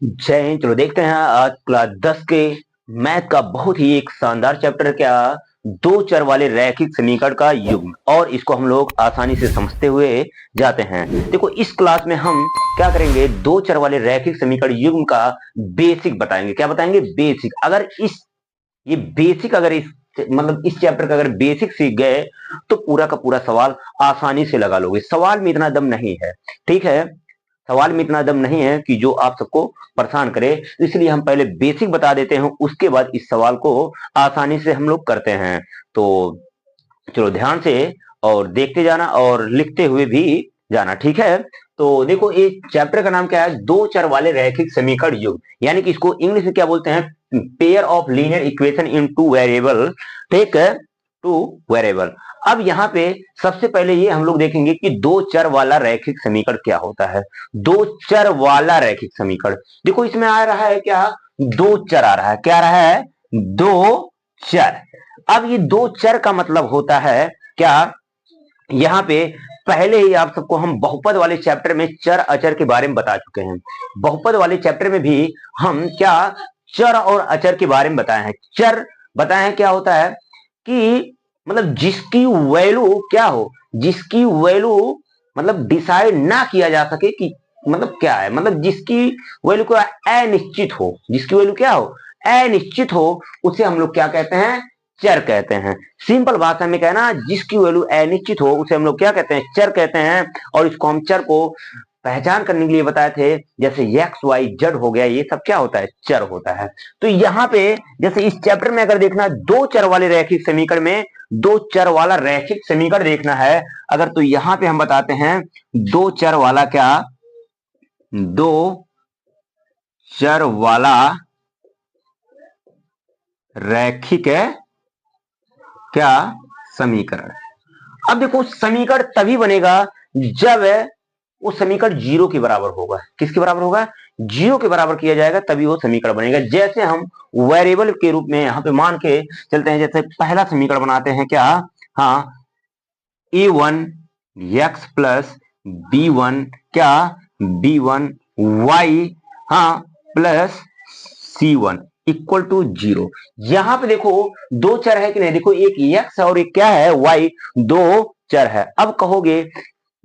जय हिंद। चलो देखते हैं आज क्लास 10 के मैथ का बहुत ही एक शानदार चैप्टर, क्या दो चर वाले रैखिक समीकरण का युग्म, और इसको हम लोग आसानी से समझते हुए जाते हैं। देखो इस क्लास में हम क्या करेंगे, दो चर वाले रैखिक समीकरण युग्म का बेसिक बताएंगे। क्या बताएंगे? बेसिक। अगर इस ये बेसिक अगर इस मतलब इस चैप्टर का अगर बेसिक सीख गए तो पूरा का पूरा सवाल आसानी से लगा लोगे। सवाल में इतना दम नहीं है, ठीक है, सवाल में इतना दम नहीं है कि जो आप सबको परेशान करे, तो इसलिए हम पहले बेसिक बता देते हैं, उसके बाद इस सवाल को आसानी से हम लोग करते हैं। तो चलो ध्यान से और देखते जाना और लिखते हुए भी जाना, ठीक है। तो देखो इस चैप्टर का नाम क्या है, दो चर वाले रैखिक समीकरण युग्म, यानी कि इसको इंग्लिश में क्या बोलते हैं, pair of linear equation in two variable, ठीक है, टू वेरिएबल। अब यहाँ पे सबसे पहले ये हम लोग देखेंगे कि दो चर वाला रैखिक समीकरण क्या होता है। दो चर वाला रैखिक समीकरण, देखो इसमें आ रहा है क्या, दो चर आ रहा है, क्या आ रहा है, दो चर। अब ये दो चर का मतलब होता है क्या, यहाँ पे पहले ही आप सबको हम बहुपद वाले चैप्टर में चर अचर के बारे में बता चुके हैं। बहुपद वाले चैप्टर में भी हम क्या चर और अचर के बारे में बताए हैं। चर बताए हैं क्या होता है कि मतलब जिसकी वैल्यू क्या हो, जिसकी वैल्यू मतलब डिसाइड ना किया जा सके कि मतलब क्या है, मतलब जिसकी वैल्यू को अनिश्चित हो, जिसकी वैल्यू क्या हो, अनिश्चित हो, उसे हम लोग क्या कहते हैं, चर कहते हैं। सिंपल भाषा में कहना, जिसकी वैल्यू अनिश्चित हो उसे हम लोग क्या कहते हैं, चर कहते हैं। और इसको हम चर को पहचान करने के लिए बताए थे, जैसे एक्स वाई जेड हो गया, ये सब क्या होता है, चर होता है। तो यहाँ पे जैसे इस चैप्टर में अगर देखना दो चर वाले रैखिक समीकरण में, दो चर वाला रैखिक समीकरण देखना है अगर, तो यहाँ पे हम बताते हैं दो चर वाला क्या, दो चर वाला रैखिक है क्या समीकरण। अब देखो समीकरण तभी बनेगा जब वो समीकरण जीरो के बराबर होगा। किसके बराबर होगा, जीरो के बराबर किया जाएगा तभी वो समीकरण बनेगा। जैसे हम वेरिएबल के रूप में यहाँ पे मान के चलते हैं, जैसे पहला समीकरण बनाते हैं क्या, हाँ, a1 x प्लस b1 क्या, b1 y, हाँ, plus c1 equal to zero. यहां पे देखो दो चर है कि नहीं, देखो एक x और एक क्या है, y, दो चर है। अब कहोगे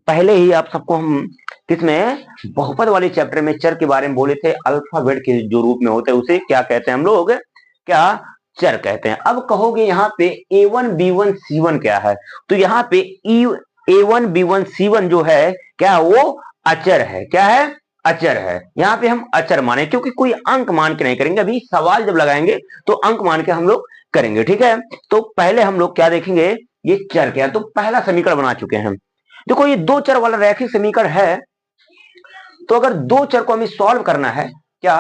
पहले ही आप सबको हम किसमें, बहुपद वाले चैप्टर में चर के बारे में बोले थे, अल्फाबेट के जो रूप में होते हैं उसे क्या कहते हैं हम लोग, क्या चर कहते हैं। अब कहोगे यहाँ पे a1 b1 c1 क्या है, तो यहाँ पे a1 b1 c1 जो है क्या, वो अचर है। क्या है, अचर है। यहाँ पे हम अचर माने, क्योंकि कोई अंक मान के नहीं करेंगे, अभी सवाल जब लगाएंगे तो अंक मान के हम लोग करेंगे, ठीक है। तो पहले हम लोग क्या देखेंगे, ये चर क्या है, तो पहला समीकरण बना चुके हैं। देखो ये दो चर वाला रैखिक समीकरण है, तो अगर दो चर को हमें सॉल्व करना है, क्या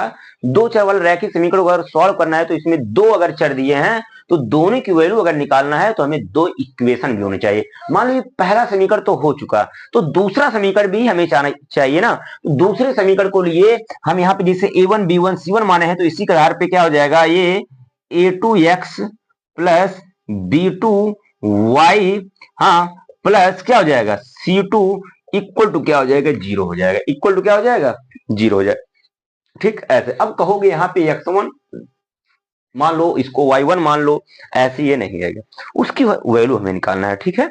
दो चर वाला रैखिक समीकरण को अगर सॉल्व करना है, तो इसमें दो अगर चर दिए हैं तो दोनों की वैल्यू अगर निकालना है तो हमें दो इक्वेशन भी होने चाहिए। मान लो पहला समीकरण तो हो चुका, तो दूसरा समीकरण भी हमें चाहिए ना। तो दूसरे समीकरण को लिए हम यहाँ पे जैसे a1 b1 c1 माने हैं, तो इसी के आधार पे क्या हो जाएगा, ये a2x प्लस b2y, हाँ, प्लस क्या हो जाएगा c2 इक्वल टू क्या हो जाएगा, जीरो हो जाएगा। इक्वल टू क्या हो जाएगा, जीरो हो जाएगा, ठीक ऐसे। अब कहोगे यहाँ पे x1 मान लो, इसको y1 मान लो, ऐसे ये नहीं रहेगा, उसकी वैल्यू हमें निकालना है, ठीक है।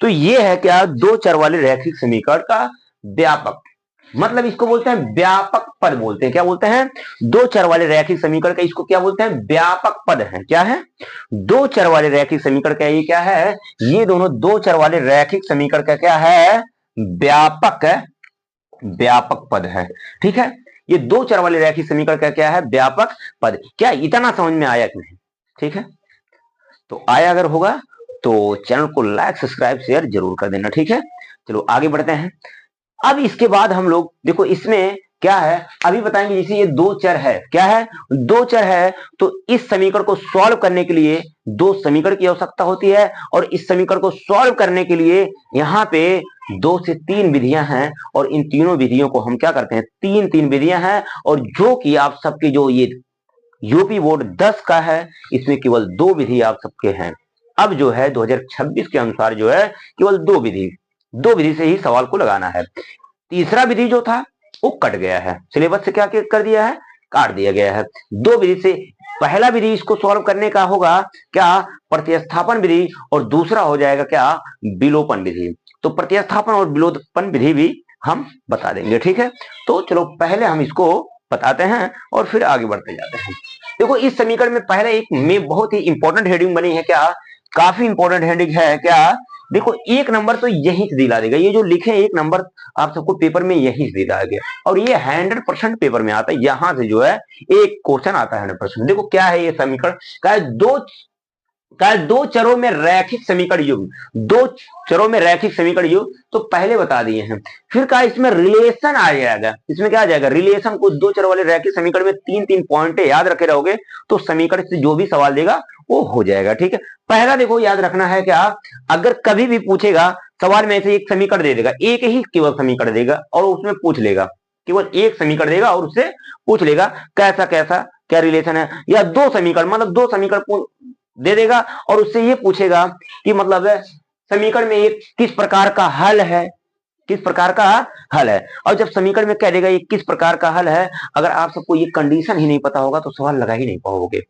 तो ये है क्या, दो चर वाले रैखिक समीकरण का व्यापक, मतलब इसको बोलते हैं व्यापक पद बोलते हैं। क्या बोलते हैं, दो चर वाले रैखिक समीकरण का इसको क्या बोलते हैं, व्यापक पद है। क्या है, दो चर वाले रैखिक समीकरण का ये क्या है, ये दोनों दो चर वाले रैखिक समीकरण का क्या है, व्यापक है, व्यापक पद है, ठीक है। ये दो चर वाले रैखिक समीकरण का क्या है, व्यापक पद। क्या इतना समझ में आया कि नहीं, ठीक है। तो आया अगर होगा तो चैनल को लाइक सब्सक्राइब शेयर जरूर कर देना, ठीक है। चलो आगे बढ़ते हैं। अब इसके बाद हम लोग देखो इसमें क्या है, अभी बताएंगे जैसे ये दो चर है, क्या है, दो चर है, तो इस समीकरण को सॉल्व करने के लिए दो समीकरण की आवश्यकता होती है, और इस समीकरण को सॉल्व करने के लिए यहाँ पे दो से तीन विधियां हैं, और इन तीनों विधियों को हम क्या करते हैं, तीन तीन विधियां हैं, और जो कि आप सबके जो ये यूपी बोर्ड 10 का है, इसमें केवल दो विधि आप सबके हैं। अब जो है 2026 के अनुसार जो है केवल दो विधि से ही सवाल को लगाना है। तीसरा विधि जो था वो कट गया है, सिलेबस से क्या कर दिया है, काट दिया गया है। दो विधि से, पहला विधि इसको सॉल्व करने का होगा क्या, प्रतिस्थापन विधि, और दूसरा हो जाएगा क्या, विलोपन विधि। तो प्रतिस्थापन और विलोपन विधि भी हम बता देंगे, ठीक है। तो चलो पहले हम इसको बताते हैं और फिर आगे बढ़ते जाते हैं। देखो इस समीकरण में पहले एक में बहुत ही इंपॉर्टेंट हेडिंग बनी है क्या, काफी इंपॉर्टेंट हेडिंग है क्या। देखो एक नंबर तो यही से दिला देगा, ये जो लिखे एक नंबर आप सबको पेपर में यही से दिला गया, और ये 100% पेपर में आता है, यहां से जो है एक क्वेश्चन आता है 100%। देखो क्या है ये समीकरण, क्या दो चरों में रैखिक समीकरण युग्म, दो चरों में रैखिक समीकरण युग्म, तो पहले बता दिए हैं। फिर कहा इसमें रिलेशन आ जाएगा, इसमें क्या आ जाएगा, रिलेशन। को दो चरों वाले रैखिक समीकरण में तीन तीन पॉइंट याद रखे रहोगे तो समीकरण से जो भी सवाल देगा वो हो जाएगा, ठीक है। पहला देखो याद रखना है क्या, अगर कभी भी पूछेगा सवाल में ऐसे एक समीकरण दे देगा, एक ही केवल समीकरण देगा और उसमें पूछ लेगा, केवल एक समीकरण देगा और उससे पूछ लेगा कैसा कैसा क्या रिलेशन है, या दो समीकरण, मतलब दो समीकरण दे देगा और उससे ये पूछेगा कि मतलब समीकरण में एक किस प्रकार का हल है, किस प्रकार का हल है। और जब समीकरण में कह देगा ये किस प्रकार का हल है, अगर आप सबको ये कंडीशन ही नहीं पता होगा तो सवाल लगा ही नहीं पाओगे।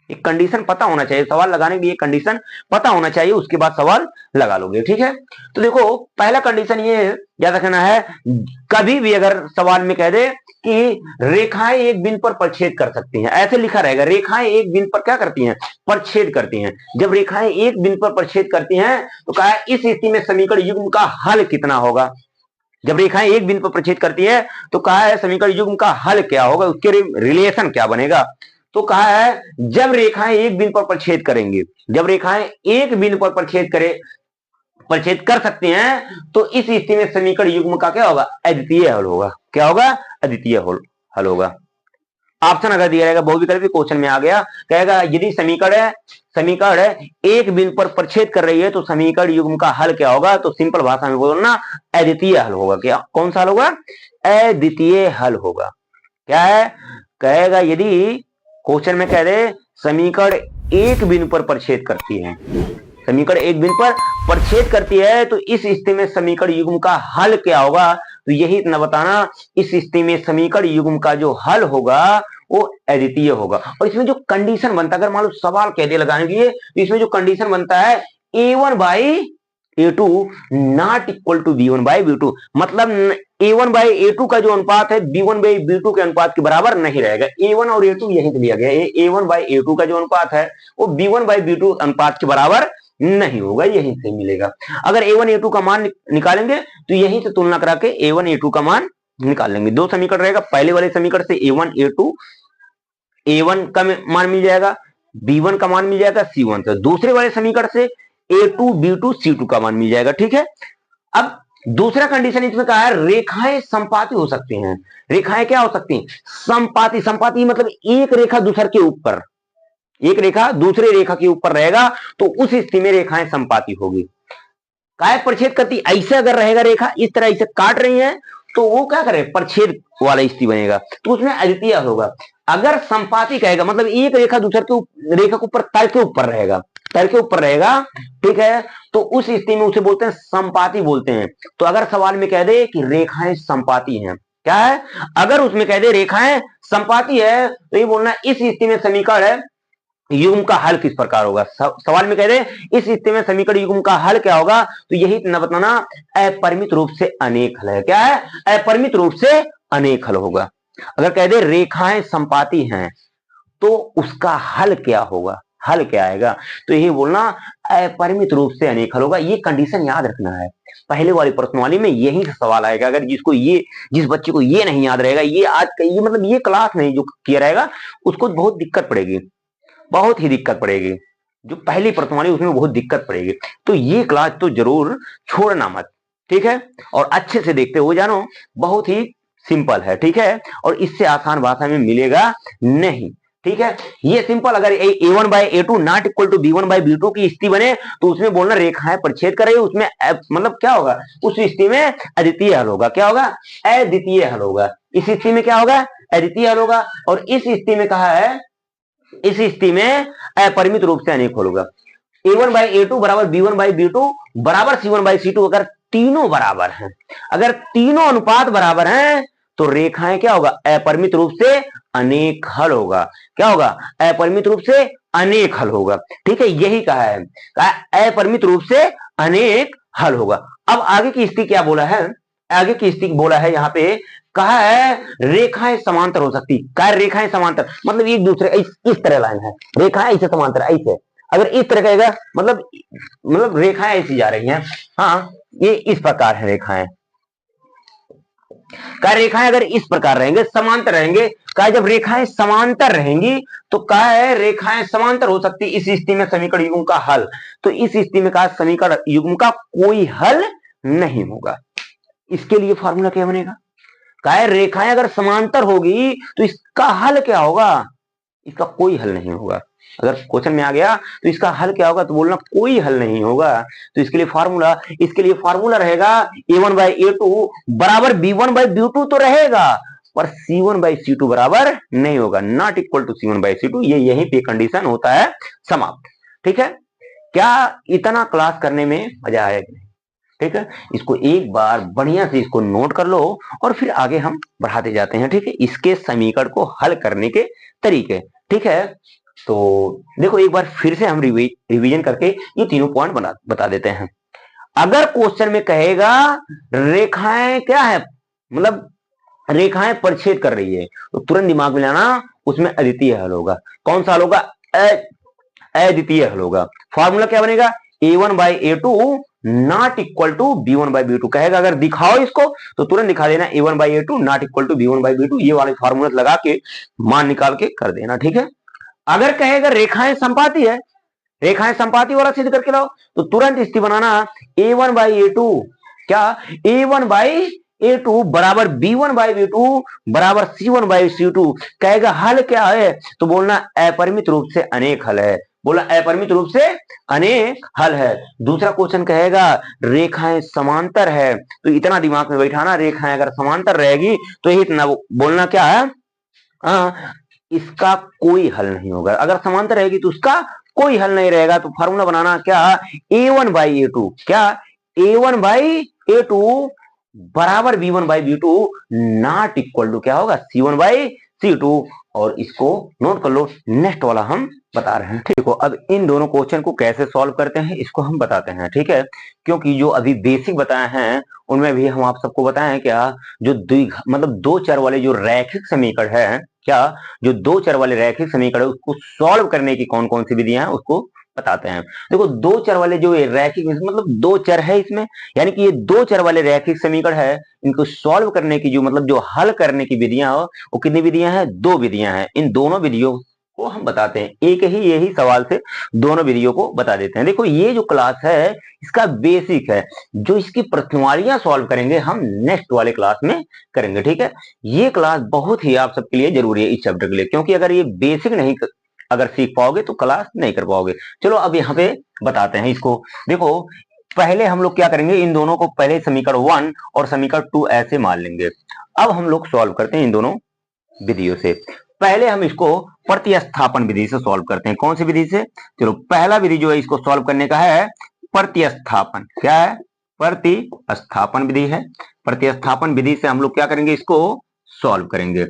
एक कंडीशन पता होना चाहिए, सवाल लगाने के लिए कंडीशन पता होना चाहिए, उसके बाद सवाल लगा लोगे, ठीक है। तो देखो पहला कंडीशन ये याद रखना है, कभी भी अगर सवाल में कह दे कि रेखाएं एक बिंदु पर प्रछेद कर सकती हैं, ऐसे लिखा रहेगा रेखाएं एक बिंदु पर क्या करती हैं, प्रछेद करती हैं। जब रेखाएं एक बिंदु पर प्रछेद करती हैं तो कहा इस स्थिति में समीकरण युग्म का हल कितना होगा। जब रेखाएं एक बिंदु पर प्रछेद करती है तो कहा है समीकरण युग्म का हल क्या होगा, उसके रिलेशन क्या बनेगा। तो कहा है जब रेखाएं एक बिंदु पर प्रछेद करेंगे, जब रेखाएं एक बिंदु पर प्रछेद कर सकते हैं तो इस स्थिति में समीकरण युग्म का क्या होगा, अद्वितीय हल होगा। क्या होगा, अद्वितीय हल होगा। ऑप्शन अगर दिया रहेगा बहुविकल्पी क्वेश्चन में आ गया, कहेगा यदि समीकरण एक बिंदु पर प्रछेद कर रही है तो समीकरण युग्म का हल क्या होगा, तो सिंपल भाषा में बोलना अद्वितीय हल होगा। क्या, कौन सा हल होगा, अद्वितीय हल होगा। क्या है, कहेगा यदि क्वेश्चन में कह दे समीकरण एक बिंदु पर प्रछेद करती है, समीकरण एक बिंदु पर प्रछेद करती है तो इस स्थिति में समीकरण युग्म का हल क्या होगा, तो यही इतना बताना, इस स्थिति में समीकरण युग्म का जो हल होगा वो अद्वितीय होगा। और इसमें जो कंडीशन बनता है, अगर मान लो सवाल कह दे लगाने के लिए, तो इसमें जो कंडीशन बनता है a1 by a2 not equal to b1 by b2, मतलब a1 बाई a2 का जो अनुपात है b1 बाई b2 के अनुपात के बराबर नहीं रहेगा। a1 और a2 यही लिया गया है, a1 बाई a2 का जो अनुपात है वो b1 बाई b2 अनुपात के बराबर नहीं होगा, यहीं से मिलेगा। अगर a1 a2 का मान निकालेंगे तो यहीं से तुलना करा के a1 a2 का मान निकाल लेंगे। दो समीकरण रहेगा, पहले वाले समीकरण से a1 a2, a1 का मान मिल जाएगा, b1 का मान मिल जाएगा c1 से, दूसरे वाले समीकरण से a2 b2 c2 का मान मिल जाएगा, ठीक है। अब दूसरा कंडीशन इसमें कहा है रेखाएं संपाती हो सकती हैं। रेखाएं क्या हो सकती हैं, संपाती। संपाती मतलब एक रेखा दूसरे के ऊपर, एक रेखा दूसरे रेखा के ऊपर रहेगा तो उस स्थिति में रेखाएं संपाती होगी। काय प्रछेद करती, ऐसे अगर रहेगा रेखा इस तरह इसे काट रही है तो वो क्या करे, प्रछेद वाला स्थिति बनेगा, तो उसमें अद्वितीय होगा। अगर संपाती कहेगा मतलब एक रेखा दूसरे के रेखा के ऊपर तल के ऊपर रहेगा, तल के ऊपर रहेगा, ठीक है, तो उस स्थिति में उसे बोलते हैं संपाती बोलते हैं। तो अगर सवाल में कह दे कि रेखाएं संपाती हैं, क्या है, अगर उसमें कह दे रेखाएं संपाती है तो ये बोलना इस स्थिति में समीकरण है युग्म का हल किस प्रकार होगा। सवाल में कह दे इस स्थिति में समीकरण युग्म का हल क्या होगा, तो यही न बताना अपरिमित रूप से अनेक हल है। क्या है, अपरिमित रूप से अनेक हल होगा। अगर कह दे रेखाएं संपाती हैं तो उसका हल क्या होगा, हल क्या आएगा, तो यही बोलना अपरिमित रूप से अनेक हल होगा। ये कंडीशन याद रखना है, पहले वाली प्रश्नवाली में यही से सवाल आएगा। अगर जिस बच्चे को ये नहीं याद रहेगा, ये आज का ये मतलब ये क्लास नहीं जो किया रहेगा उसको बहुत दिक्कत पड़ेगी, बहुत ही दिक्कत पड़ेगी। जो पहली प्रश्नवाली उसमें बहुत दिक्कत पड़ेगी, तो ये क्लास तो जरूर छोड़ना मत, ठीक है। और अच्छे से देखते हो जानो, बहुत ही सिंपल है, ठीक है, और इससे आसान भाषा में मिलेगा नहीं, ठीक है। ये सिंपल, अगर a1 by a2 not equal to b1 by b2 की स्थिति बने तो उसमें बोलना रेखाएं प्रछेद कर रही है, उसमें मतलब क्या होगा, उस स्थिति में अद्वितीय हल होगा। क्या होगा, अद्वितीय हल होगा। इस स्थिति में क्या होगा, अद्वितीय हल होगा। और इस स्थिति में कहा है, इस स्थिति में अपरिमित रूप से अनेक हल होगा। a1 बाई a2 बराबर b1 बाई b2 बराबर c1 बाई c2। अगर तीनों बराबर हैं, अगर तीनों अनुपात बराबर हैं तो रेखाएं क्या होगा, अपरिमित रूप से अनेक हल होगा। क्या होगा, अपरिमित रूप से अनेक हल होगा। ठीक है, यही कहा है, अपरिमित रूप से अनेक हल होगा। अब आगे की स्थिति क्या बोला है, आगे की स्थिति बोला है यहाँ पे, कहा है रेखाएं समांतर हो सकती। क्या रेखाएं समांतर मतलब एक दूसरे इस तरह लाइन है, रेखाएं ऐसे समांतर ऐसे, अगर इस तरह कहेगा मतलब रेखाएं ऐसी जा रही हैं। हाँ, ये इस प्रकार है रेखाएं। क्या रेखाएं अगर इस प्रकार रहेंगे, समांतर रहेंगे, क्या जब रेखाएं समांतर रहेंगी तो क्या है, रेखाएं समांतर हो सकती। इस स्थिति में समीकरण युग्म का हल, तो इस स्थिति में कहा समीकरण युग्म का कोई हल नहीं होगा। इसके लिए फॉर्मूला क्या बनेगा, क्या रेखाएं अगर समांतर होगी तो इसका हल क्या होगा, इसका कोई हल नहीं होगा। अगर क्वेश्चन में आ गया तो इसका हल क्या होगा, तो बोलना कोई हल नहीं होगा। तो इसके लिए फार्मूला रहेगा a1 बाई a2 बराबर b1 बाई b2 तो रहेगा, पर c1 बाई c2 बराबर नहीं होगा, not equal to c1 by c2। ये यहीं पे कंडीशन होता है समाप्त। ठीक है, क्या इतना क्लास करने में मजा आया कि नहीं? ठीक है, इसको एक बार बढ़िया से इसको नोट कर लो और फिर आगे हम बढ़ाते जाते हैं। ठीक है, इसके समीकरण को हल करने के तरीके। ठीक है, तो देखो एक बार फिर से हम रिवीजन करके ये तीनों पॉइंट बता देते हैं। अगर क्वेश्चन में कहेगा रेखाएं क्या है, मतलब रेखाएं परिच्छेद कर रही है, तो तुरंत दिमाग में लाना उसमें अद्वितीय हल होगा। कौन सा हल होगा, अद्वितीय हल होगा। फॉर्मूला क्या बनेगा, a1 by a2 not equal to b1 by b2। कहेगा अगर दिखाओ इसको तो तुरंत दिखा देना a1 by a2 not equal to b1 by b2, ये वाले फॉर्मूला लगा के मान निकाल के कर देना। ठीक है, अगर कहेगा रेखाएं संपाती है, रेखाएं संपाती वाला सिद्ध करके लाओ, तो तुरंत स्थिति बनाना a1 बाई a2 क्या, a1 बाई a2 बराबर b1 बाई b2 बराबर c1 बाई c2। कहेगा हल क्या है, तो बोलना अपरिमित रूप से अनेक हल है, बोला अपरिमित रूप से अनेक हल है। दूसरा क्वेश्चन कहेगा रेखाएं समांतर है, तो इतना दिमाग में बैठाना, रेखाएं अगर समांतर रहेगी तो यही इतना बोलना क्या है, इसका कोई हल नहीं होगा। अगर समांतर रहेगी तो उसका कोई हल नहीं रहेगा। तो फार्मूला बनाना क्या, a1 बाई a2 क्या, a1 बाई a2 बराबर b1 by b2 not equal to क्या होगा, c1 बाई c2। और इसको नोट कर लो, नेक्स्ट वाला हम बता रहे हैं। ठीक है, अब इन दोनों क्वेश्चन को कैसे सॉल्व करते हैं इसको हम बताते हैं। ठीक है, क्योंकि जो अभी बेसिक बताए हैं उनमें भी हम आप सबको बताएं क्या, जो मतलब दो चर वाले जो रैखिक समीकरण है, क्या जो दो चर वाले रैखिक समीकरण उसको सॉल्व करने की कौन कौन सी विधियां हैं उसको बताते हैं। देखो दो चर वाले जो रैखिक मतलब दो चर है इसमें, यानी कि ये दो चर वाले रैखिक समीकरण है, इनको सॉल्व करने की जो मतलब जो हल करने की विधियां हो वो कितनी विधियां हैं, दो विधियां हैं। इन दोनों विधियों को हम बताते हैं, एक ही यही सवाल से दोनों विधियों को बता देते हैं। देखो ये जो क्लास है इसका बेसिक है, जो इसकी प्रश्नवालियां सॉल्व करेंगे हम नेक्स्ट वाले क्लास में करेंगे। ठीक है, ये क्लास बहुत ही आप सबके लिए जरूरी है इस चैप्टर के लिए, क्योंकि अगर ये बेसिक नहीं अगर सीख पाओगे तो क्लास नहीं कर पाओगे। चलो अब यहाँ पे बताते हैं इसको। देखो पहले हम लोग क्या करेंगे, इन दोनों को पहले समीकरण 1 और समीकरण 2 ऐसे मान लेंगे। अब हम लोग सॉल्व करते हैं इन दोनों विधियों से। पहले हम इसको प्रतिस्थापन विधि से सॉल्व करते हैं। कौन सी विधि से, चलो पहला विधि जो है इसको सॉल्व करने का है प्रतिस्थापन। क्या है, प्रतिस्थापन विधि है। प्रतिस्थापन विधि से हम लोग क्या करेंगे, इसको सॉल्व करेंगे।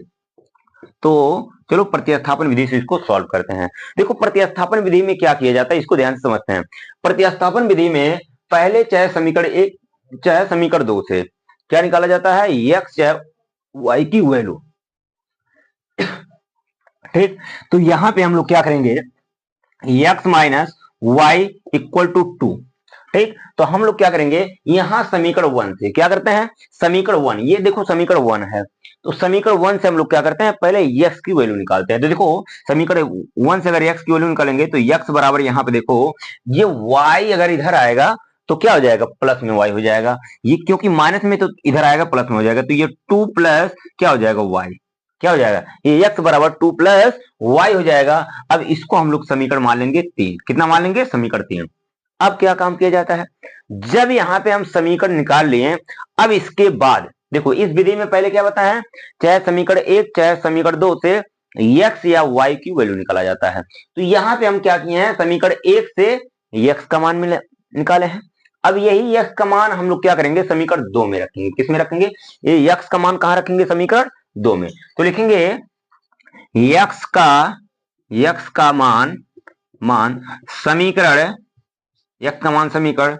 तो चलो प्रतिस्थापन विधि से इसको सॉल्व करते हैं। देखो प्रतिस्थापन विधि में क्या किया जाता है इसको ध्यान से समझते हैं। प्रतिस्थापन विधि में पहले चाहे समीकरण 1 चाहे समीकरण 2 से क्या निकाला जाता है, x चाहे y की वैल्यू। ठीक, तो यहां पे हम लोग क्या करेंगे, x minus Y equal to 2। ठीक, तो हम लोग क्या करेंगे, यहां समीकरण 1 से क्या करते हैं, समीकरण 1, ये देखो समीकरण 1 है, तो समीकरण 1 से हम लोग क्या करते हैं, पहले x की वैल्यू निकालते हैं। तो देखो समीकरण 1 से अगर x की वैल्यू निकालेंगे तो x बराबर यहाँ पे देखो ये y अगर इधर आएगा तो क्या हो जाएगा, प्लस में y हो जाएगा। ये क्योंकि माइनस में तो इधर आएगा प्लस में हो जाएगा, तो ये 2 प्लस क्या हो जाएगा y, क्या हो जाएगा, ये x बराबर 2 प्लस y हो जाएगा। अब इसको हम लोग समीकरण मान लेंगे 3। कितना मान लेंगे, समीकरण 3। अब क्या काम किया जाता है, जब यहां पे हम समीकरण निकाल लिए, अब इसके बाद देखो इस विधि में पहले क्या बताया है, चाहे समीकरण 1 चाहे समीकरण 2 से x या y की वैल्यू निकाला जाता है। तो यहां पे हम क्या किए हैं, समीकरण 1 से x का मान निकाले हैं, अब यही यक्स का मान हम लोग क्या करेंगे, समीकरण 2 में रखेंगे। किस में रखेंगे, ये यक्स का मान कहां रखेंगे, समीकरण 2 में। तो लिखेंगे यक्स का मान समीकरण, यक्स का मान समीकरण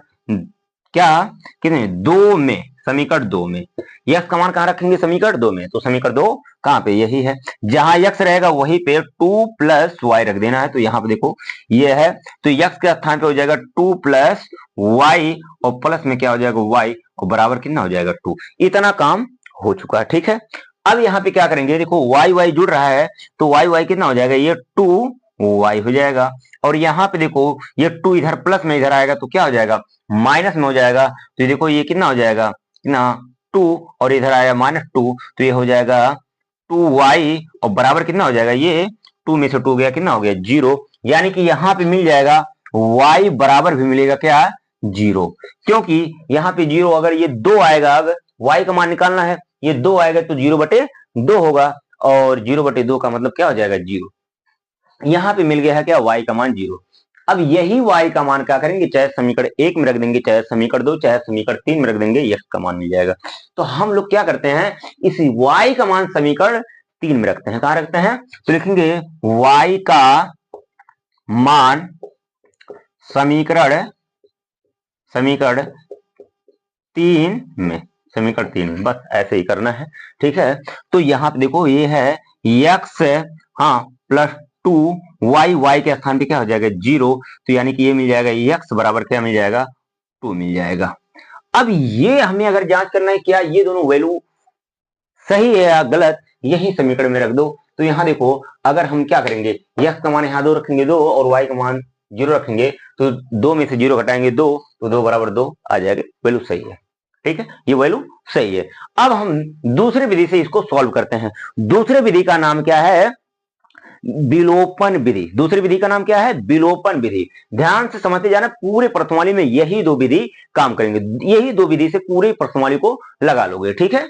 क्या, कितने, 2 में, समीकरण 2 में। यक्स का मान कहां रखेंगे, समीकरण 2 में। तो समीकरण 2 कहां पे, यही है। जहां यक्स रहेगा वहीं पे 2 प्लस वाई रख देना है। तो यहां पे देखो ये है, तो यक्स के स्थान पे हो जाएगा 2 प्लस वाई, और प्लस में क्या हो जाएगा, वाई, और बराबर कितना हो जाएगा, 2। इतना काम हो चुका है, ठीक है। अब यहाँ पे क्या करेंगे, देखो वाई वाई जुड़ रहा है, तो वाई वाई कितना हो जाएगा, ये 2 वाई हो जाएगा। और यहाँ पे देखो ये 2 इधर प्लस में इधर आएगा तो क्या हो जाएगा, माइनस में हो जाएगा। तो देखो ये कितना हो जाएगा, कितना, 2, और इधर आया -2, तो ये हो जाएगा 2y, और बराबर कितना हो जाएगा, ये 2 में से 2 गया, कितना हो गया, 0। यानी कि यहाँ पे मिल जाएगा y बराबर भी मिलेगा क्या, 0। क्योंकि यहाँ पे 0, अगर ये 2 आएगा, अगर y का मान निकालना है, ये 2 आएगा तो 0/2 होगा, और 0/2 का मतलब क्या हो जाएगा, 0। यहाँ पे मिल गया है क्या, y का मान 0। अब यही y का मान क्या करेंगे, चाहे समीकरण 1 में रख देंगे, चाहे समीकरण 2, चाहे समीकरण 3 में रख देंगे, x का मान मिल जाएगा। तो हम लोग क्या करते हैं, इस y का मान समीकरण 3 में रखते हैं। कहां रखते हैं, तो लिखेंगे y का मान समीकरण 3 में, समीकरण 3 में, बस ऐसे ही करना है, ठीक है। तो यहाँ पे देखो ये है x, हाँ, प्लस 2 y के स्थान पे क्या हो जाएगा, 0। तो यानी कि ये मिल जाएगा x बराबर क्या मिल जाएगा, 2 मिल जाएगा। अब ये हमें अगर जांच करना है क्या ये दोनों वैल्यू सही है या गलत, यही समीकरण में रख दो। तो यहाँ देखो अगर हम क्या करेंगे, x का मान यहाँ 2 रखेंगे 2, और y का मान 0 रखेंगे, तो 2 में से 0 घटाएंगे 2, तो 2 बराबर 2 आ जाएगा, वैल्यू सही है, ठीक है, ये वैल्यू सही है। अब हम दूसरी विधि से इसको सॉल्व करते हैं। दूसरी विधि का नाम क्या है, विलोपन विधि। दूसरी विधि का नाम क्या है, विलोपन विधि। ध्यान से समझते जाना, पूरे प्रश्नवाली में यही 2 विधि काम करेंगे। यही 2 विधि से पूरे प्रश्नवाली को लगा लोगे, ठीक है,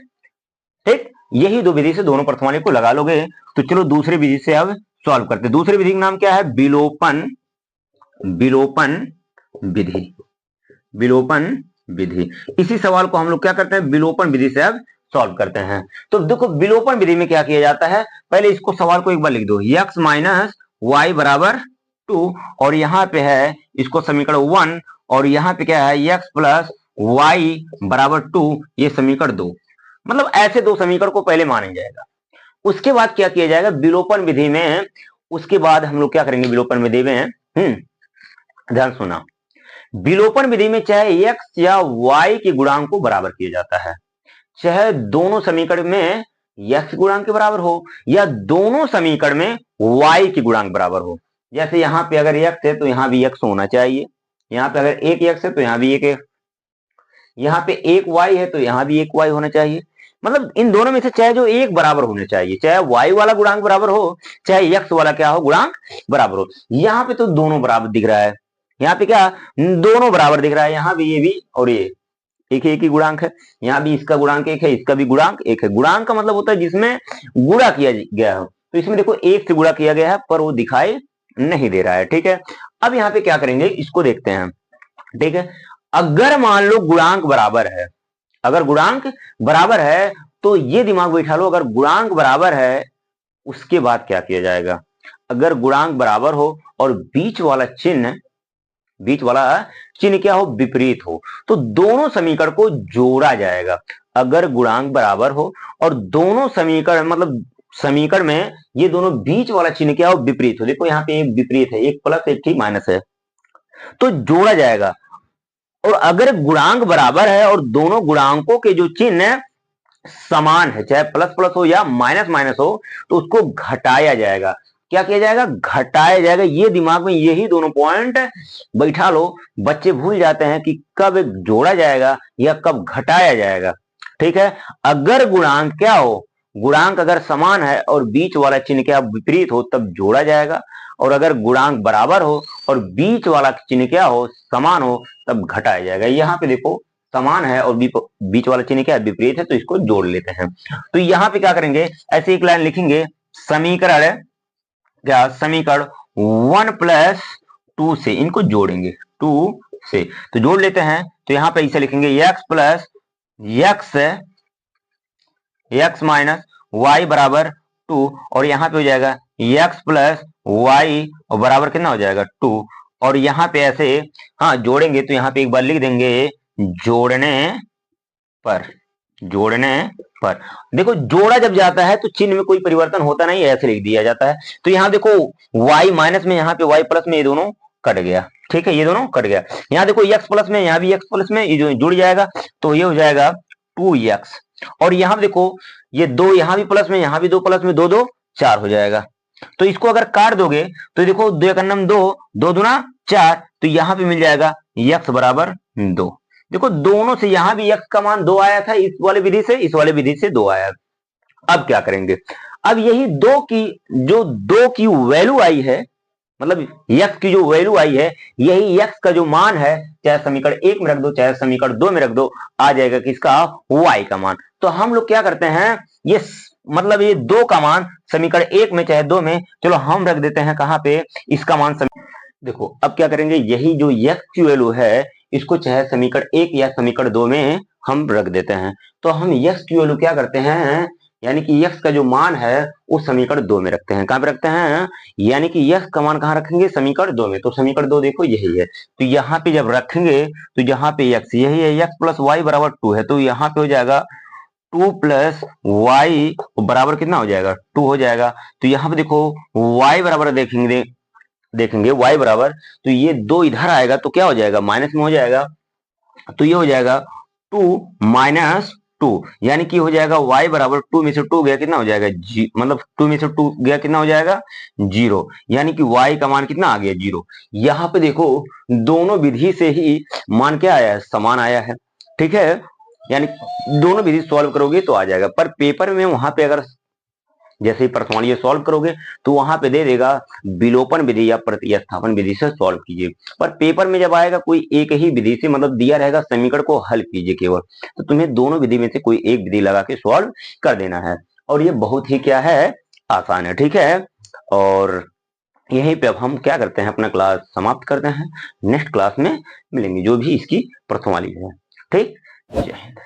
ठीक, यही 2 विधि से दोनों प्रश्नवाली को लगा लोगे। तो चलो दूसरी विधि से अब सॉल्व करते हैं। दूसरी विधि का नाम क्या है, विलोपन विधि। विलोपन विधि, इसी सवाल को हम लोग क्या करते हैं, विलोपन विधि से अब सॉल्व करते हैं। तो देखो विलोपन विधि में क्या किया जाता है, पहले इसको सवाल को एक बार लिख दो, x माइनस वाई बराबर 2, और यहाँ पे है इसको समीकरण 1, और यहाँ पे क्या है, x प्लस वाई बराबर 2, ये समीकरण 2। मतलब ऐसे 2 समीकरण को पहले माना जाएगा। उसके बाद क्या किया जाएगा, विलोपन विधि में, उसके बाद हम लोग क्या करेंगे विलोपन विधि में, ध्यान सुना, विलोपन विधि में चाहे x या y के गुणांक को बराबर किया जाता है, चाहे दोनों समीकरण में x गुणांक के बराबर हो, या दोनों समीकरण में y के गुणांक बराबर हो। जैसे यहाँ पे अगर x है तो यहाँ भी x होना चाहिए, यहाँ पे अगर एक x है तो यहाँ भी एक x, यहाँ पे एक y है तो यहाँ भी एक y होना चाहिए। मतलब इन दोनों में से चाहे जो एक बराबर होने चाहिए, चाहे y वाला गुणांक बराबर हो, चाहे x वाला क्या हो, गुणांक बराबर हो। यहाँ पे तो दोनों बराबर दिख रहा है, यहाँ पे क्या, दोनों बराबर दिख रहा है, यहाँ भी ये भी और ये एक ही गुणांक है, यहाँ भी इसका गुणांक एक है, इसका भी गुणांक एक है। गुणांक का मतलब होता है जिसमें गुणा किया गया हो। तो इसमें देखो एक से गुणा किया गया है पर वो दिखाई नहीं दे रहा है, ठीक है। अब यहाँ पे क्या करेंगे, इसको देखते हैं, ठीक है। अगर मान लो गुणांक बराबर है, अगर गुणांक बराबर है तो ये दिमाग बैठा लो, अगर गुणांक बराबर है उसके बाद क्या किया जाएगा, अगर गुणांक बराबर हो और बीच वाला चिन्ह क्या हो, विपरीत हो, तो दोनों समीकरण को जोड़ा जाएगा। अगर गुणांक बराबर हो और दोनों समीकरण, मतलब समीकरण में ये दोनों बीच वाला चिन्ह क्या हो, विपरीत हो। देखो यहाँ पे एक विपरीत है, एक प्लस एक ठीक माइनस है, तो जोड़ा जाएगा। और अगर गुणांक बराबर है और दोनों गुणांकों के जो चिन्ह समान है, चाहे प्लस प्लस हो या माइनस माइनस हो, तो उसको घटाया जाएगा। क्या किया जाएगा, घटाया जाएगा। ये दिमाग में यही दोनों पॉइंट बैठा लो। बच्चे भूल जाते हैं कि कब जोड़ा जाएगा या कब घटाया जाएगा, ठीक है। अगर गुणांक क्या हो, गुणांक अगर समान है और बीच वाला चिन्ह क्या विपरीत हो तब जोड़ा जाएगा, और अगर गुणांक बराबर हो और बीच वाला चिन्ह क्या हो, समान हो, तब घटाया जाएगा। यहाँ पे देखो समान है और बीच वाला चिन्ह क्या है, विपरीत है, तो इसको जोड़ लेते हैं। तो यहाँ पे क्या करेंगे, ऐसे एक लाइन लिखेंगे, समीकरण क्या, समीकरण 1 + 2 से इनको जोड़ेंगे, 2 से। तो जोड़ लेते हैं, तो यहाँ पे इसे लिखेंगे x plus x minus Y बराबर 2, और यहाँ पे हो जाएगा x प्लस वाई बराबर कितना हो जाएगा 2। और यहाँ पे ऐसे हाँ जोड़ेंगे तो यहाँ पे एक बार लिख देंगे जोड़ने पर देखो जोड़ा जब जाता है तो चिन्ह में कोई परिवर्तन होता नहीं, ऐसे लिख दिया जाता है। तो यहाँ देखो y माइनस में, यहाँ पे y प्लस में, ये दोनों कट गया, ठीक है, ये दोनों कट गया। यहाँ देखो x प्लस में, यहाँ भी x प्लस में, ये जो जुड़ जाएगा तो ये हो जाएगा 2x। और यहाँ देखो ये 2 यहाँ भी प्लस में, यहाँ भी 2 प्लस में, 2 2 4 हो जाएगा। तो इसको अगर काट दोगे तो देखो 2 एक नम 2, 2 दूना 4, तो यहाँ पे मिल जाएगा x बराबर 2। देखो दोनों से यहाँ भी x का मान 2 आया था, इस वाले विधि से, इस वाले विधि से 2 आया। अब क्या करेंगे, अब यही 2 की वैल्यू आई है, मतलब x की जो वैल्यू आई है, यही x का जो मान है, चाहे समीकरण 1 में रख दो चाहे समीकरण 2 में रख दो, आ जाएगा किसका, y का मान। तो हम लोग क्या करते हैं, ये मतलब ये 2 का मान समीकरण 1 में चाहे 2 में, चलो हम रख देते हैं कहां पे, इसका मान देखो अब क्या करेंगे, यही जो x की वैल्यू है इसको चाहे समीकरण 1 या समीकरण 2 में हम रख देते हैं। तो हम x की वैल्यू क्या करते हैं, यानी कि x का जो मान है वो समीकरण 2 में रखते हैं। कहां पे रखते हैं, यानी कि x का मान कहां रखेंगे, समीकरण 2 में। तो समीकरण 2 देखो यही है, तो यहाँ पे जब रखेंगे तो यहाँ पे x यही है, x प्लस वाई बराबर 2 है, तो यहाँ पे हो जाएगा 2 प्लस वाई बराबर कितना हो जाएगा, 2 हो जाएगा। तो यहाँ पे देखो y बराबर देखेंगे y बराबर, तो ये 2 इधर आएगा तो क्या हो जाएगा, माइनस में हो जाएगा, तो ये हो जाएगा 2 माइनस 2, यानी कि हो जाएगा y बराबर 2 में से 2 गया कितना हो जाएगा, मतलब 2 में से 2 गया कितना हो जाएगा 0, यानी कि y का मान कितना आ गया 0। यहाँ पे देखो दोनों विधि से ही मान क्या आया है, समान आया है, ठीक है, यानी दोनों विधि सॉल्व करोगे तो आ जाएगा। पर पेपर में वहां पे अगर जैसे ही प्रश्न ये सॉल्व करोगे तो वहां पे दे देगा विलोपन विधि या प्रतिस्थापन विधि से सॉल्व कीजिए। पर पेपर में जब आएगा कोई एक ही विधि से, मतलब दिया रहेगा समीकरण को हल कीजिए केवल, तो तुम्हें दोनों विधि में से कोई एक विधि लगा के सॉल्व कर देना है। और ये बहुत ही क्या है, आसान है, ठीक है। और यहीं पे अब हम क्या करते हैं, अपना क्लास समाप्त करते हैं। नेक्स्ट क्लास में मिलेंगे जो भी इसकी प्रश्नावली है, ठीक। जय हिंद।